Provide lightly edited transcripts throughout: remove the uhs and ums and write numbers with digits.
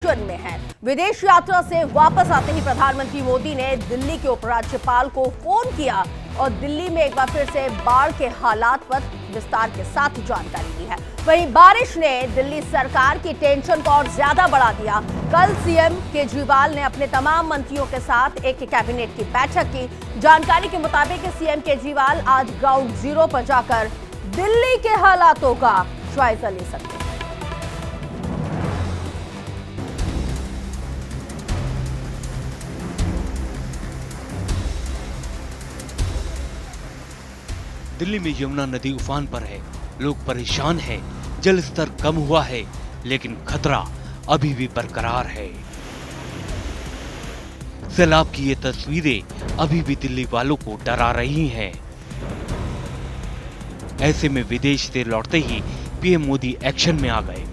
में है। विदेश यात्रा से वापस आते ही प्रधानमंत्री मोदी ने दिल्ली के उपराज्यपाल को फोन किया और दिल्ली में एक बार फिर से बाढ़ के हालात पर विस्तार के साथ जानकारी दी है। वहीं बारिश ने दिल्ली सरकार की टेंशन को और ज्यादा बढ़ा दिया। कल सीएम केजरीवाल ने अपने तमाम मंत्रियों के साथ एक कैबिनेट की बैठक की। जानकारी के मुताबिक सीएम केजरीवाल आज ग्राउंड जीरो पर जाकर दिल्ली के हालातों का जायजा ले सकते हैं। दिल्ली में यमुना नदी उफान पर है, लोग परेशान हैं, जल स्तर कम हुआ है, लेकिन खतरा अभी भी बरकरार है। सैलाब की ये तस्वीरें अभी भी दिल्ली वालों को डरा रही हैं। ऐसे में विदेश से लौटते ही पीएम मोदी एक्शन में आ गए।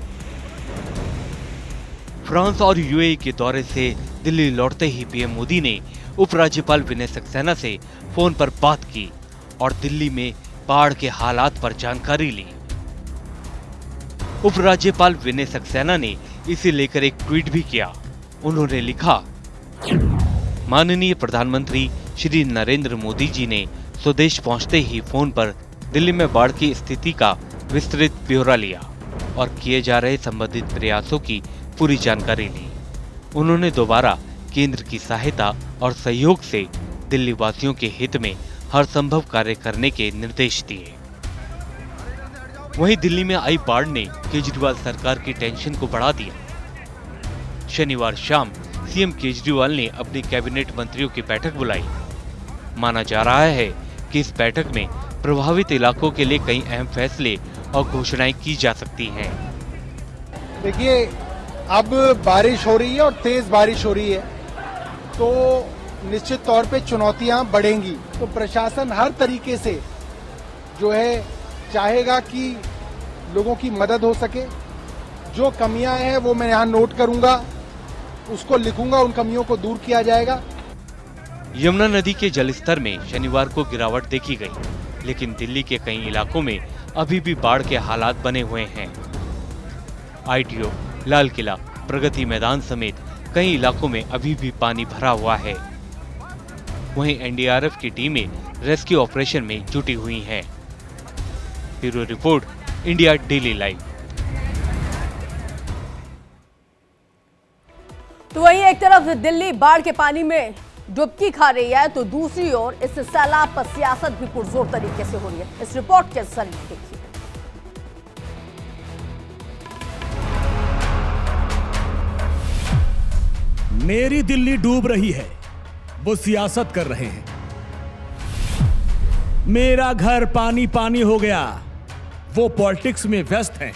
फ्रांस और यूएई के दौरे से दिल्ली लौटते ही पीएम मोदी ने उपराज्यपाल विनय सक्सेना से फोन पर बात की और दिल्ली में बाढ़ के हालात पर जानकारी ली। उपराज्यपाल विनय सक्सेना ने इसे लेकर एक ट्वीट भी किया। उन्होंने लिखा, माननीय प्रधानमंत्री श्री नरेंद्र मोदी जी ने स्वदेश पहुंचते ही फोन पर दिल्ली में बाढ़ की स्थिति का विस्तृत ब्यौरा लिया और किए जा रहे संबंधित प्रयासों की पूरी जानकारी ली। उन्होंने दोबारा केंद्र की सहायता और सहयोग से दिल्ली वासियों के हित में हर संभव कार्य करने के निर्देश दिए। वहीं दिल्ली में आई बाढ़ ने केजरीवाल सरकार की टेंशन को बढ़ा दिया। शनिवार शाम सीएम केजरीवाल ने अपनी कैबिनेट मंत्रियों की बैठक बुलाई। माना जा रहा है कि इस बैठक में प्रभावित इलाकों के लिए कई अहम फैसले और घोषणाएं की जा सकती हैं। देखिए, अब बारिश हो रही है और तेज बारिश हो रही है, तो निश्चित तौर पे चुनौतियां बढ़ेंगी। तो प्रशासन हर तरीके से जो है चाहेगा कि लोगों की मदद हो सके। जो कमियां हैं वो मैं यहाँ नोट करूंगा, उसको लिखूंगा, उन कमियों को दूर किया जाएगा। यमुना नदी के जलस्तर में शनिवार को गिरावट देखी गई, लेकिन दिल्ली के कई इलाकों में अभी भी बाढ़ के हालात बने हुए हैं। आईटीओ, लाल किला, प्रगति मैदान समेत कई इलाकों में अभी भी पानी भरा हुआ है। वहीं एनडीआरएफ की टीमें रेस्क्यू ऑपरेशन में जुटी हुई हैं। Bureau report, India daily live. तो वहीं एक तरफ दिल्ली बाढ़ के पानी में डुबकी खा रही है, तो दूसरी ओर इस सैलाब पर सियासत भी पुरजोर तरीके से हो रही है। इस रिपोर्ट के जरिए देखिए। मेरी दिल्ली डूब रही है, वो सियासत कर रहे हैं। मेरा घर पानी पानी हो गया, वो पॉलिटिक्स में व्यस्त हैं।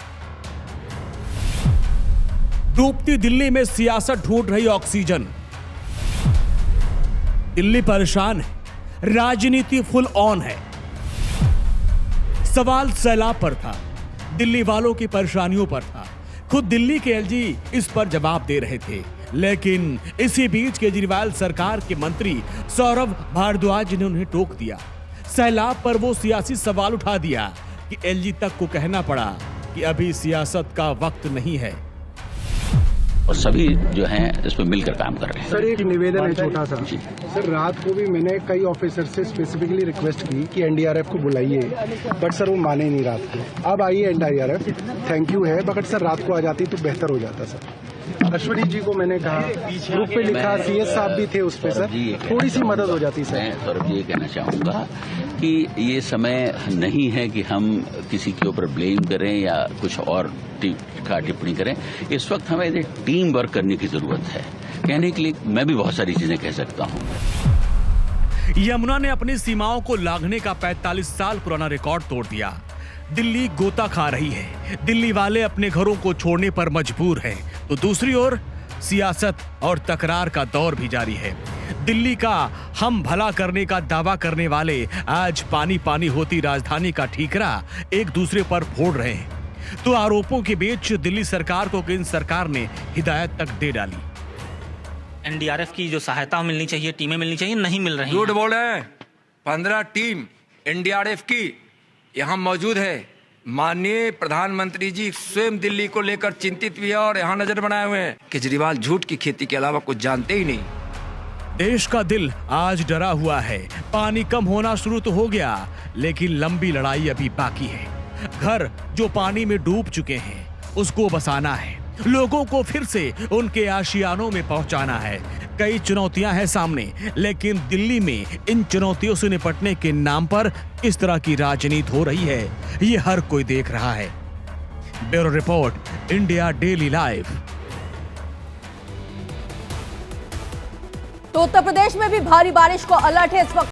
डूबती दिल्ली में सियासत ढूंढ रही ऑक्सीजन। दिल्ली परेशान है, राजनीति फुल ऑन है। सवाल सैलाब पर था, दिल्ली वालों की परेशानियों पर था। खुद दिल्ली के एलजी इस पर जवाब दे रहे थे, लेकिन इसी बीच केजरीवाल सरकार के मंत्री सौरभ भारद्वाज ने उन्हें टोक दिया। सैलाब पर वो सियासी सवाल उठा दिया कि एलजी तक को कहना पड़ा कि अभी सियासत का वक्त नहीं है। और सभी जो हैं इस पर मिलकर काम कर रहे हैं। सर, एक निवेदन है छोटा सा। सर, रात को भी मैंने कई ऑफिसर से स्पेसिफिकली रिक्वेस्ट की कि एनडीआरएफ को बुलाइए, बट सर वो माने नहीं रात को। अब आई है एनडीआरएफ, थैंक यू है, बट सर रात को आ जाती तो बेहतर हो जाता। सर अश्वनी जी को मैंने कहा, ग्रुप पे लिखा, सीएस साहब भी थे उस पे, सर थोड़ी सी मदद हो जाती। सर मैं सौरभ जी ये कहना चाहूंगा कि ये समय नहीं है कि हम किसी के ऊपर ब्लेम करें या कुछ और टिप्पणी करें। इस वक्त हमें टीम वर्क करने की जरूरत है। कहने के लिए मैं भी बहुत सारी चीजें कह सकता हूं। यमुना ने अपनी सीमाओं को लांघने का 45 साल पुराना रिकॉर्ड तोड़ दिया। दिल्ली गोता खा रही है, दिल्ली वाले अपने घरों को छोड़ने पर मजबूर हैं, तो दूसरी ओर सियासत और तकरार का दौर भी जारी है। दिल्ली का हम भला करने का दावा करने वाले आज पानी पानी होती राजधानी का ठीकरा एक दूसरे पर फोड़ रहे हैं। तो आरोपों के बीच दिल्ली सरकार को केंद्र सरकार ने हिदायत तक दे डाली। एनडीआरएफ की जो सहायता मिलनी चाहिए, टीमें मिलनी चाहिए, नहीं मिल रही। झूठ बोल रहे हैं। 15 टीम एनडीआरएफ की यहाँ मौजूद है, माननीय प्रधानमंत्री जी स्वयं दिल्ली को लेकर चिंतित भी है और यहाँ नजर बनाए हुए हैं। केजरीवाल झूठ की खेती के अलावा कुछ जानते ही नहीं। देश का दिल आज डरा हुआ है। पानी कम होना शुरू तो हो गया, लेकिन लंबी लड़ाई अभी बाकी है। घर जो पानी में डूब चुके हैं, उसको बसाना है। लोगों को फिर से उनके आशियानों में पहुंचाना है। कई चुनौतियां हैं सामने, लेकिन दिल्ली में इन चुनौतियों से निपटने के नाम पर किस तरह की राजनीति हो रही है, ये हर कोई देख रहा है। Bureau report, India daily live. तो उत्तर प्रदेश में भी भारी बारिश को अलर्ट है इस वक्त।